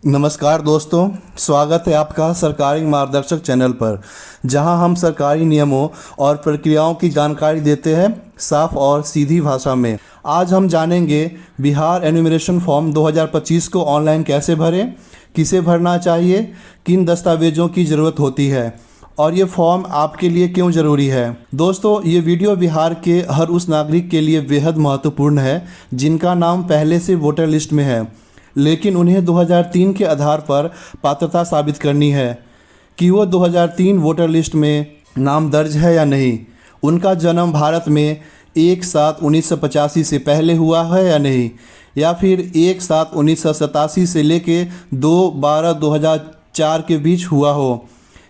नमस्कार दोस्तों, स्वागत है आपका सरकारी मार्गदर्शक चैनल पर, जहां हम सरकारी नियमों और प्रक्रियाओं की जानकारी देते हैं साफ और सीधी भाषा में। आज हम जानेंगे बिहार एनुमरेशन फॉर्म 2025 को ऑनलाइन कैसे भरें, किसे भरना चाहिए, किन दस्तावेज़ों की ज़रूरत होती है और ये फॉर्म आपके लिए क्यों ज़रूरी है। दोस्तों, ये वीडियो बिहार के हर उस नागरिक के लिए बेहद महत्वपूर्ण है जिनका नाम पहले से वोटर लिस्ट में है, लेकिन उन्हें 2003 के आधार पर पात्रता साबित करनी है कि वो 2003 वोटर लिस्ट में नाम दर्ज है या नहीं। उनका जन्म भारत में 1/7/1985 से पहले हुआ है या नहीं, या फिर 1/7/1987 से लेके 2/12/2004 के बीच हुआ हो,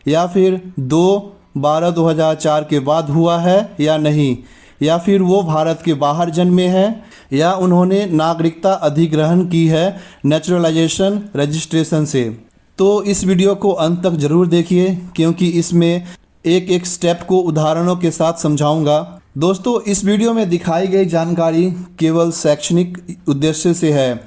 या फिर 2/12/2004 के बाद हुआ है या नहीं, या फिर वो भारत के बाहर जन्मे हैं, या उन्होंने नागरिकता अधिग्रहण की है नेचुरलाइजेशन रजिस्ट्रेशन से। तो इस वीडियो को अंत तक ज़रूर देखिए, क्योंकि इसमें एक एक स्टेप को उदाहरणों के साथ समझाऊंगा। दोस्तों, इस वीडियो में दिखाई गई जानकारी केवल शैक्षणिक उद्देश्य से है,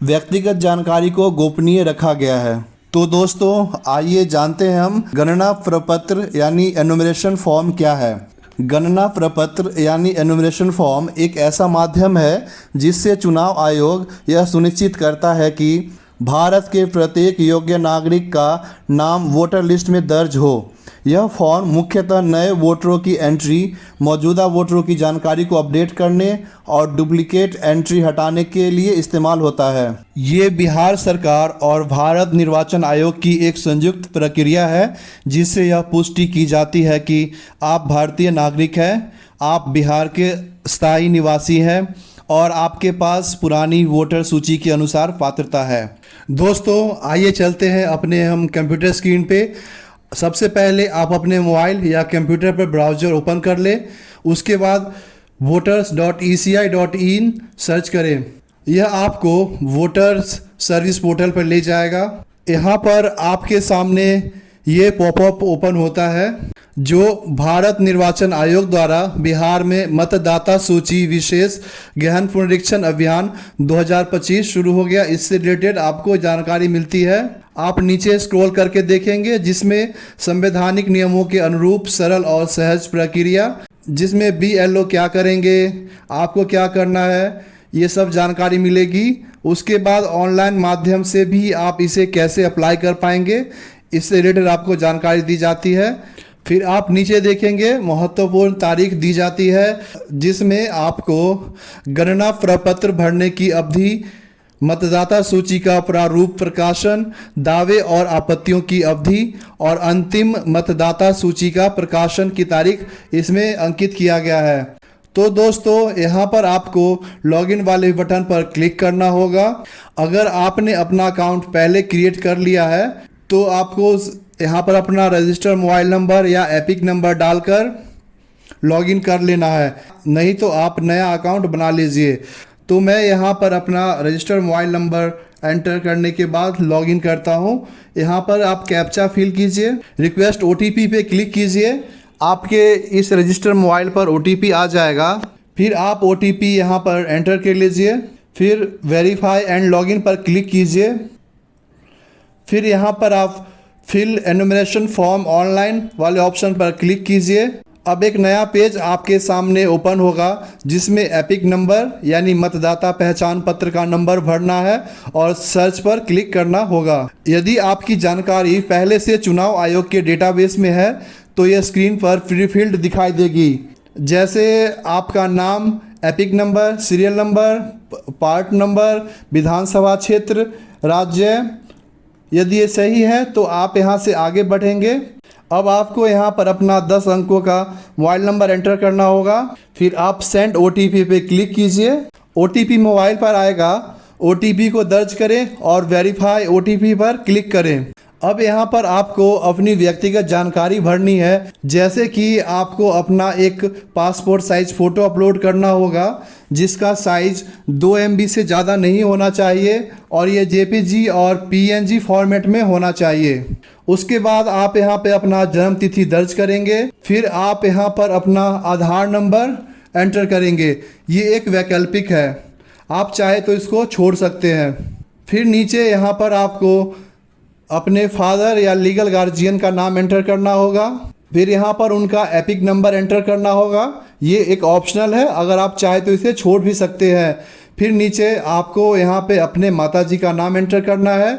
व्यक्तिगत जानकारी को गोपनीय रखा गया है। तो दोस्तों, आइए जानते हैं हम गणना प्रपत्र यानी एनुमरेशन फॉर्म क्या है। गणना प्रपत्र यानी एनुमरेशन फॉर्म एक ऐसा माध्यम है जिससे चुनाव आयोग यह सुनिश्चित करता है कि भारत के प्रत्येक योग्य नागरिक का नाम वोटर लिस्ट में दर्ज हो। यह फॉर्म मुख्यतः नए वोटरों की एंट्री, मौजूदा वोटरों की जानकारी को अपडेट करने और डुप्लीकेट एंट्री हटाने के लिए इस्तेमाल होता है। ये बिहार सरकार और भारत निर्वाचन आयोग की एक संयुक्त प्रक्रिया है जिससे यह पुष्टि की जाती है कि आप भारतीय नागरिक हैं, आप बिहार के स्थायी निवासी हैं और आपके पास पुरानी वोटर सूची के अनुसार पात्रता है। दोस्तों, आइए चलते हैं अपने हम कंप्यूटर स्क्रीन पे। सबसे पहले आप अपने मोबाइल या कंप्यूटर पर ब्राउज़र ओपन कर लें। उसके बाद voters.eci.in सर्च करें। यह आपको वोटर्स सर्विस पोर्टल पर ले जाएगा। यहाँ पर आपके सामने ये पॉपअप ओपन होता है जो भारत निर्वाचन आयोग द्वारा बिहार में मतदाता सूची विशेष गहन पुनरीक्षण अभियान 2025 शुरू हो गया, इससे रिलेटेड आपको जानकारी मिलती है। आप नीचे स्क्रॉल करके देखेंगे जिसमें संवैधानिक नियमों के अनुरूप सरल और सहज प्रक्रिया, जिसमें BLO क्या करेंगे, आपको क्या करना है, ये सब जानकारी मिलेगी। उसके बाद ऑनलाइन माध्यम से भी आप इसे कैसे अप्लाई कर पाएंगे, इससे रिलेटेड आपको जानकारी दी जाती है। फिर आप नीचे देखेंगे महत्वपूर्ण तारीख दी जाती है जिसमें आपको गणना प्रपत्र भरने की अवधि, मतदाता सूची का प्रारूप प्रकाशन, दावे और आपत्तियों की अवधि और अंतिम मतदाता सूची का प्रकाशन की तारीख इसमें अंकित किया गया है। तो दोस्तों, यहाँ पर आपको लॉगिन वाले बटन पर क्लिक करना होगा। अगर आपने अपना अकाउंट पहले क्रिएट कर लिया है तो आपको यहाँ पर अपना रजिस्टर मोबाइल नंबर या एपिक नंबर डालकर लॉगिन कर लेना है, नहीं तो आप नया अकाउंट बना लीजिए। तो मैं यहाँ पर अपना रजिस्टर मोबाइल नंबर एंटर करने के बाद लॉगिन करता हूँ। यहाँ पर आप कैप्चा फिल कीजिए, रिक्वेस्ट OTP पे क्लिक कीजिए। आपके इस रजिस्टर मोबाइल पर OTP आ जाएगा। फिर आप OTP यहाँ पर एंटर कर लीजिए, फिर वेरीफाई एंड लॉगिन पर क्लिक कीजिए। फिर यहाँ पर आप फिल एनुमरेशन फॉर्म ऑनलाइन वाले ऑप्शन पर क्लिक कीजिए। अब एक नया पेज आपके सामने ओपन होगा जिसमें एपिक नंबर यानी मतदाता पहचान पत्र का नंबर भरना है और सर्च पर क्लिक करना होगा। यदि आपकी जानकारी पहले से चुनाव आयोग के डेटाबेस में है तो यह स्क्रीन पर फ्री फील्ड दिखाई देगी, जैसे आपका नाम, EPIC number, serial number, part number, विधानसभा क्षेत्र, राज्य। यदि ये सही है तो आप यहाँ से आगे बढ़ेंगे। अब आपको यहाँ पर अपना 10 अंकों का मोबाइल नंबर एंटर करना होगा। फिर आप सेंड OTP पे क्लिक कीजिए। OTP मोबाइल पर आएगा, OTP को दर्ज करें और वेरीफाई OTP पर क्लिक करें। अब यहाँ पर आपको अपनी व्यक्तिगत जानकारी भरनी है, जैसे कि आपको अपना एक पासपोर्ट साइज फ़ोटो अपलोड करना होगा जिसका साइज 2 MB से ज़्यादा नहीं होना चाहिए और ये JPG और PNG फॉर्मेट में होना चाहिए। उसके बाद आप यहाँ पे अपना जन्म तिथि दर्ज करेंगे। फिर आप यहाँ पर अपना आधार नंबर एंटर करेंगे। ये एक वैकल्पिक है, आप चाहे तो इसको छोड़ सकते हैं। फिर नीचे यहाँ पर आपको अपने फादर या लीगल गार्जियन का नाम एंटर करना होगा। फिर यहाँ पर उनका एपिक नंबर एंटर करना होगा। ये एक ऑप्शनल है, अगर आप चाहे तो इसे छोड़ भी सकते हैं। फिर नीचे आपको यहाँ पे अपने माताजी का नाम एंटर करना है।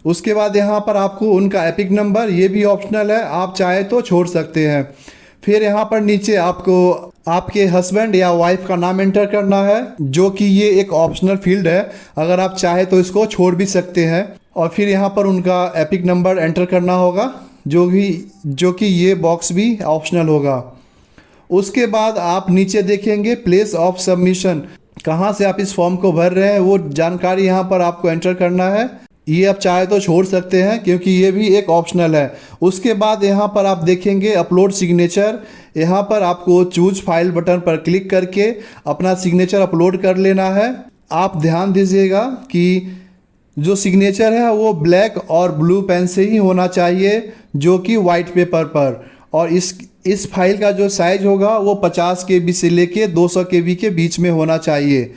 उसके बाद यहाँ पर आपको उनका एपिक नंबर, ये भी ऑप्शनल है, आप चाहे तो छोड़ सकते हैं। फिर यहाँ पर नीचे आपको आपके हस्बैंड या वाइफ का नाम एंटर करना है, जो कि ये एक ऑप्शनल फील्ड है, अगर आप चाहे तो इसको छोड़ भी सकते हैं। और फिर यहाँ पर उनका एपिक नंबर एंटर करना होगा, जो कि ये बॉक्स भी ऑप्शनल होगा। उसके बाद आप नीचे देखेंगे प्लेस ऑफ सबमिशन, कहाँ से आप इस फॉर्म को भर रहे हैं वो जानकारी यहाँ पर आपको एंटर करना है। ये आप चाहे तो छोड़ सकते हैं क्योंकि ये भी एक ऑप्शनल है। उसके बाद यहाँ पर आप देखेंगे अपलोड सिग्नेचर, यहाँ पर आपको चूज फाइल बटन पर क्लिक करके अपना सिग्नेचर अपलोड कर लेना है। आप ध्यान दीजिएगा कि जो सिग्नेचर है वो ब्लैक और ब्लू पेन से ही होना चाहिए, जो कि वाइट पेपर पर। और इस फाइल का जो साइज होगा वो 50 KB से लेके 200 KB के बीच में होना चाहिए।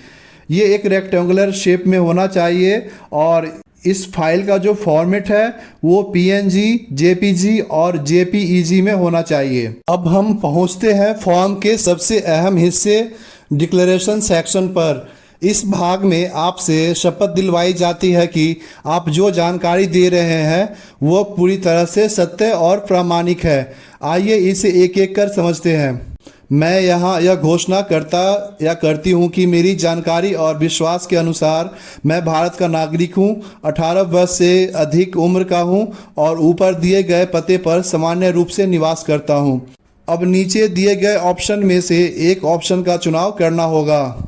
ये एक रेक्टेंगुलर शेप में होना चाहिए। और इस फाइल का जो फॉर्मेट है वो PNG, JPG और JPEG में होना चाहिए। अब हम पहुंचते हैं फॉर्म के सबसे अहम हिस्से डिक्लेरेशन सेक्शन पर। इस भाग में आपसे शपथ दिलवाई जाती है कि आप जो जानकारी दे रहे हैं वो पूरी तरह से सत्य और प्रामाणिक है। आइए इसे एक एक कर समझते हैं। मैं यहाँ यह घोषणा करता या करती हूँ कि मेरी जानकारी और विश्वास के अनुसार मैं भारत का नागरिक हूँ, 18 वर्ष से अधिक उम्र का हूँ और ऊपर दिए गए पते पर सामान्य रूप से निवास करता हूँ। अब नीचे दिए गए ऑप्शन में से एक ऑप्शन का चुनाव करना होगा,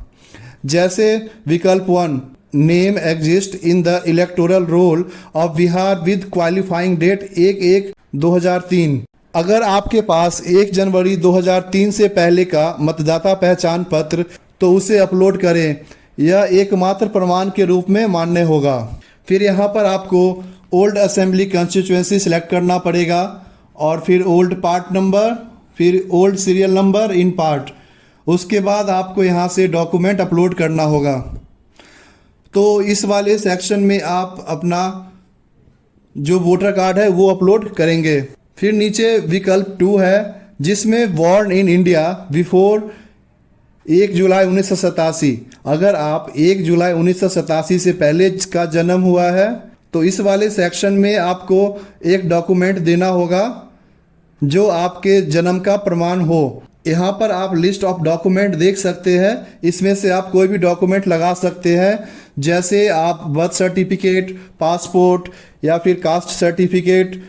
जैसे विकल्प 1, name exist in the electoral roll of Bihar with qualifying date 1/1/2003। अगर आपके पास 1 जनवरी 2003 से पहले का मतदाता पहचान पत्र तो उसे अपलोड करें, यह एकमात्र प्रमाण के रूप में मान्य होगा। फिर यहाँ पर आपको ओल्ड असेंबली कंस्टिट्यूएंसी सिलेक्ट करना पड़ेगा और फिर ओल्ड पार्ट नंबर, फिर old serial number in part. उसके बाद आपको यहाँ से डॉक्यूमेंट अपलोड करना होगा। तो इस वाले सेक्शन में आप अपना जो वोटर कार्ड है वो अपलोड करेंगे। फिर नीचे विकल्प 2 है, जिसमें बॉर्न इन इंडिया बिफोर 1 जुलाई 1987। अगर आप 1 जुलाई 1987 से पहले का जन्म हुआ है तो इस वाले सेक्शन में आपको एक डॉक्यूमेंट देना होगा जो आपके जन्म का प्रमाण हो। यहाँ पर आप लिस्ट ऑफ डॉक्यूमेंट देख सकते हैं, इसमें से आप कोई भी डॉक्यूमेंट लगा सकते हैं, जैसे आप बर्थ सर्टिफिकेट, पासपोर्ट या फिर कास्ट सर्टिफिकेट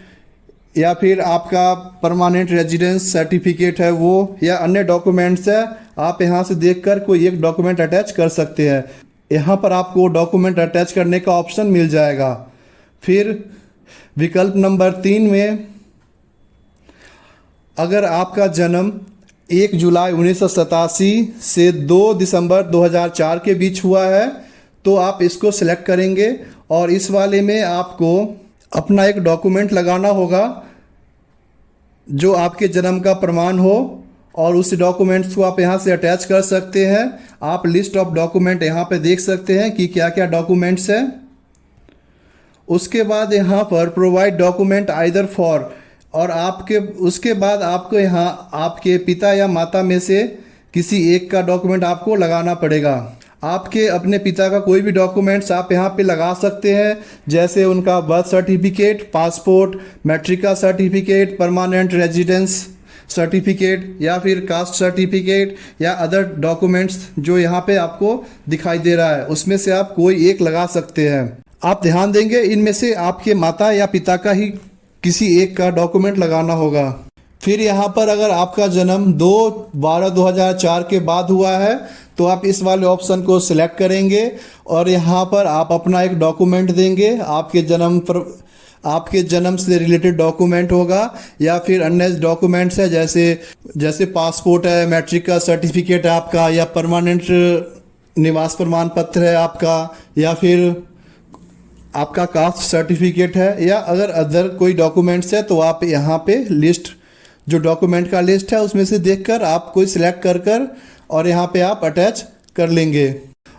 या फिर आपका परमानेंट रेजिडेंस सर्टिफिकेट है वो, या अन्य डॉक्यूमेंट्स है। आप यहाँ से देखकर कोई एक डॉक्यूमेंट अटैच कर सकते हैं। यहाँ पर आपको डॉक्यूमेंट अटैच करने का ऑप्शन मिल जाएगा। फिर विकल्प नंबर 3 में अगर आपका जन्म 1 जुलाई 1987 से 2 दिसंबर 2004 के बीच हुआ है तो आप इसको सिलेक्ट करेंगे और इस वाले में आपको अपना एक डॉक्यूमेंट लगाना होगा जो आपके जन्म का प्रमाण हो, और उस डॉक्यूमेंट्स को आप यहाँ से अटैच कर सकते हैं। आप लिस्ट ऑफ डॉक्यूमेंट यहाँ पे देख सकते हैं कि क्या क्या डॉक्यूमेंट्स हैं। उसके बाद यहाँ पर प्रोवाइड डॉक्यूमेंट आइदर फॉर, और उसके बाद आपको यहाँ आपके पिता या माता में से किसी एक का डॉक्यूमेंट आपको लगाना पड़ेगा। आपके अपने पिता का कोई भी डॉक्यूमेंट्स आप यहाँ पे लगा सकते हैं, जैसे उनका बर्थ सर्टिफिकेट, पासपोर्ट, मैट्रिक का सर्टिफिकेट, परमानेंट रेजिडेंस सर्टिफिकेट या फिर कास्ट सर्टिफिकेट या अदर डॉक्यूमेंट्स जो यहाँ पे आपको दिखाई दे रहा है, उसमें से आप कोई एक लगा सकते हैं। आप ध्यान देंगे इनमें से आपके माता या पिता का ही किसी एक का डॉक्यूमेंट लगाना होगा। फिर यहाँ पर अगर आपका जन्म 2/12/2004 के बाद हुआ है तो आप इस वाले ऑप्शन को सिलेक्ट करेंगे और यहाँ पर आप अपना एक डॉक्यूमेंट देंगे। आपके जन्म से रिलेटेड डॉक्यूमेंट होगा या फिर अन्य डॉक्यूमेंट्स है, जैसे पासपोर्ट है, मैट्रिक का सर्टिफिकेट है आपका, या परमानेंट निवास प्रमाण पत्र है आपका, या फिर आपका कास्ट सर्टिफिकेट है, या अगर अदर कोई डॉक्यूमेंट्स है तो आप यहाँ पे लिस्ट, जो डॉक्यूमेंट का लिस्ट है उसमें से देखकर आप कोई सिलेक्ट कर और यहाँ पे आप अटैच कर लेंगे।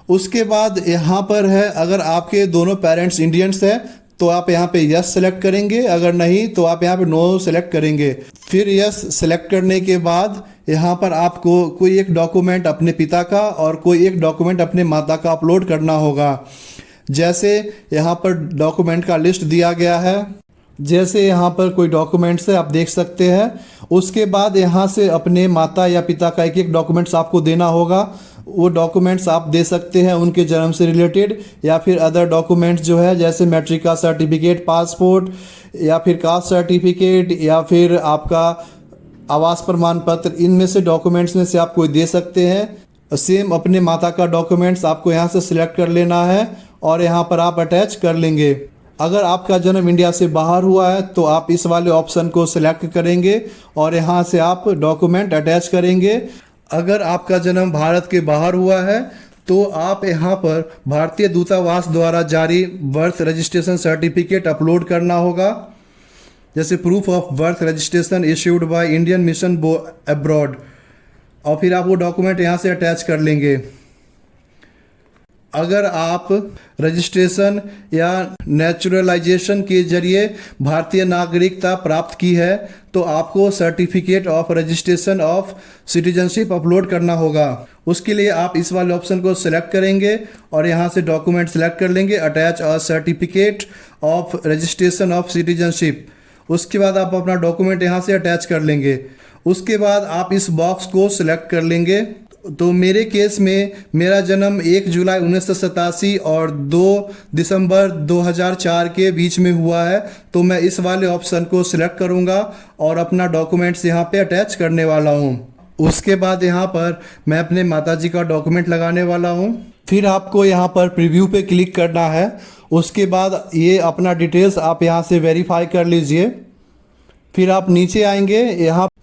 उसके बाद यहाँ पर है, अगर आपके दोनों पेरेंट्स इंडियंस हैं तो आप यहाँ पे यस सेलेक्ट करेंगे, अगर नहीं तो आप यहाँ पे नो सेलेक्ट करेंगे। फिर यस सेलेक्ट करने के बाद यहाँ पर आपको कोई एक डॉक्यूमेंट अपने पिता का और कोई एक डॉक्यूमेंट अपने माता का अपलोड करना होगा। जैसे यहाँ पर डॉक्यूमेंट का लिस्ट दिया गया है, जैसे यहाँ पर कोई डॉक्यूमेंट्स है आप देख सकते हैं। उसके बाद यहाँ से अपने माता या पिता का एक एक डॉक्यूमेंट्स आपको देना होगा। वो डॉक्यूमेंट्स आप दे सकते हैं उनके जन्म से रिलेटेड, या फिर अदर डॉक्यूमेंट्स जो है जैसे मैट्रिक का सर्टिफिकेट, पासपोर्ट, या फिर कास्ट सर्टिफिकेट, या फिर आपका आवास प्रमाण पत्र। इनमें से डॉक्यूमेंट्स में से आप कोई दे सकते हैं। सेम अपने माता का डॉक्यूमेंट्स आपको यहाँ से सिलेक्ट कर लेना है और यहाँ पर आप अटैच कर लेंगे। अगर आपका जन्म इंडिया से बाहर हुआ है तो आप इस वाले ऑप्शन को सिलेक्ट करेंगे और यहाँ से आप डॉक्यूमेंट अटैच करेंगे। अगर आपका जन्म भारत के बाहर हुआ है तो आप यहाँ पर भारतीय दूतावास द्वारा जारी बर्थ रजिस्ट्रेशन सर्टिफिकेट अपलोड करना होगा, जैसे proof of birth registration issued by Indian mission abroad, और फिर आप वो डॉक्यूमेंट यहाँ से अटैच कर लेंगे। अगर आप रजिस्ट्रेशन या नेचुरलाइजेशन के जरिए भारतीय नागरिकता प्राप्त की है तो आपको certificate of registration of citizenship upload करना होगा। उसके लिए आप इस वाले ऑप्शन को सिलेक्ट करेंगे और यहाँ से डॉक्यूमेंट सिलेक्ट कर लेंगे, attach a certificate of registration of citizenship. उसके बाद आप अपना डॉक्यूमेंट यहाँ से अटैच कर लेंगे। उसके बाद आप इस बॉक्स को सिलेक्ट कर लेंगे। तो मेरे केस में मेरा जन्म 1 जुलाई 1987 और 2 दिसंबर 2004 के बीच में हुआ है, तो मैं इस वाले ऑप्शन को सिलेक्ट करूंगा और अपना डॉक्यूमेंट्स यहाँ पे अटैच करने वाला हूँ। उसके बाद यहाँ पर मैं अपने माताजी का डॉक्यूमेंट लगाने वाला हूँ। फिर आपको यहाँ पर प्रीव्यू पे क्लिक करना है। उसके बाद ये अपना डिटेल्स आप यहाँ से वेरीफाई कर लीजिए। फिर आप नीचे आएंगे,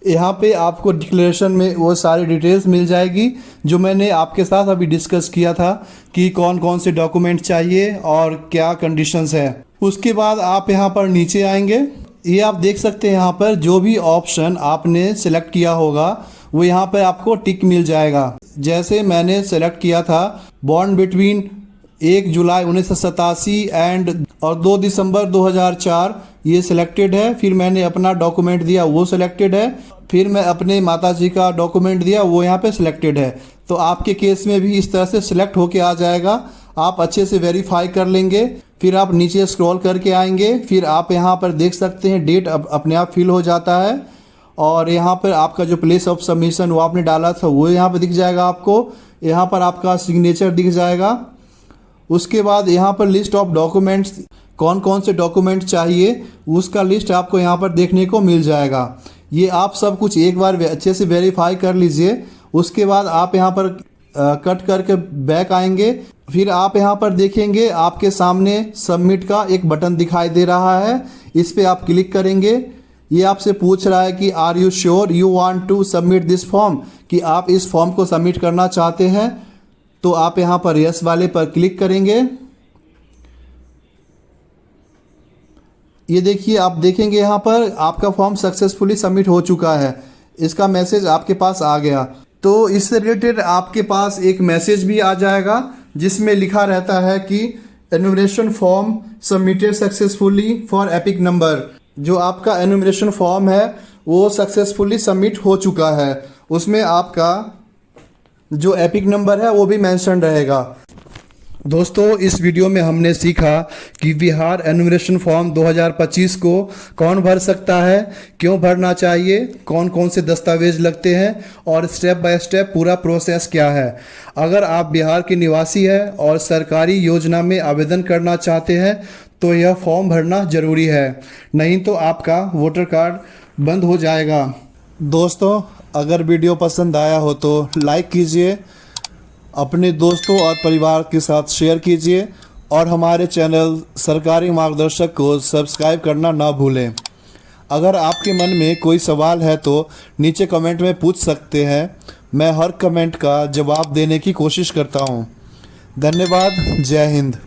यहाँ पे आपको डिक्लेरेशन में वो सारी डिटेल्स मिल जाएगी जो मैंने आपके साथ अभी डिस्कस किया था कि कौन कौन से डॉक्यूमेंट चाहिए और क्या कंडीशंस है। उसके बाद आप यहाँ पर नीचे आएंगे, ये आप देख सकते हैं यहाँ पर जो भी ऑप्शन आपने सेलेक्ट किया होगा वो यहाँ पर आपको टिक मिल जाएगा। जैसे मैंने सेलेक्ट किया था बॉर्न बिटवीन 1 जुलाई 1987 एंड और 2 दिसंबर 2004, ये सिलेक्टेड है। फिर मैंने अपना डॉक्यूमेंट दिया, वो सिलेक्टेड है। फिर मैं अपने माताजी का डॉक्यूमेंट दिया, वो यहाँ पे सिलेक्टेड है। तो आपके केस में भी इस तरह से सिलेक्ट होके आ जाएगा। आप अच्छे से वेरीफाई कर लेंगे। फिर आप नीचे स्क्रॉल करके आएंगे, फिर आप यहाँ पर देख सकते हैं डेट अपने आप फिल हो जाता है और यहाँ पर आपका जो प्लेस ऑफ सबमिशन वो आपने डाला था वो यहाँ पर दिख जाएगा आपको। यहाँ पर आपका सिग्नेचर दिख जाएगा। उसके बाद यहाँ पर लिस्ट ऑफ डॉक्यूमेंट्स, कौन कौन से डॉक्यूमेंट चाहिए उसका लिस्ट आपको यहाँ पर देखने को मिल जाएगा। ये आप सब कुछ एक बार अच्छे से वेरीफाई कर लीजिए। उसके बाद आप यहाँ पर कट करके बैक आएंगे। फिर आप यहाँ पर देखेंगे आपके सामने सबमिट का एक बटन दिखाई दे रहा है, इस पर आप क्लिक करेंगे। ये आपसे पूछ रहा है कि are you sure you want to submit this form, कि आप इस फॉर्म को सबमिट करना चाहते हैं। तो आप यहाँ पर यस वाले पर क्लिक करेंगे। ये देखिए, आप देखेंगे यहाँ पर आपका फॉर्म सक्सेसफुली सबमिट हो चुका है, इसका मैसेज आपके पास आ गया। तो इससे रिलेटेड आपके पास एक मैसेज भी आ जाएगा जिसमें लिखा रहता है कि enumeration form submitted successfully for epic number. जो आपका एनुमरेशन फॉर्म है वो सक्सेसफुली सबमिट हो चुका है, उसमें आपका जो एपिक नंबर है वो भी मेंशन रहेगा। दोस्तों, इस वीडियो में हमने सीखा कि बिहार एनुमरेशन फॉर्म 2025 को कौन भर सकता है, क्यों भरना चाहिए, कौन कौन से दस्तावेज लगते हैं और स्टेप बाय स्टेप पूरा प्रोसेस क्या है। अगर आप बिहार के निवासी हैं और सरकारी योजना में आवेदन करना चाहते हैं तो यह फॉर्म भरना ज़रूरी है, नहीं तो आपका वोटर कार्ड बंद हो जाएगा। दोस्तों, अगर वीडियो पसंद आया हो तो लाइक कीजिए, अपने दोस्तों और परिवार के साथ शेयर कीजिए और हमारे चैनल सरकारी मार्गदर्शक को सब्सक्राइब करना ना भूलें। अगर आपके मन में कोई सवाल है तो नीचे कमेंट में पूछ सकते हैं, मैं हर कमेंट का जवाब देने की कोशिश करता हूँ। धन्यवाद। जय हिंद।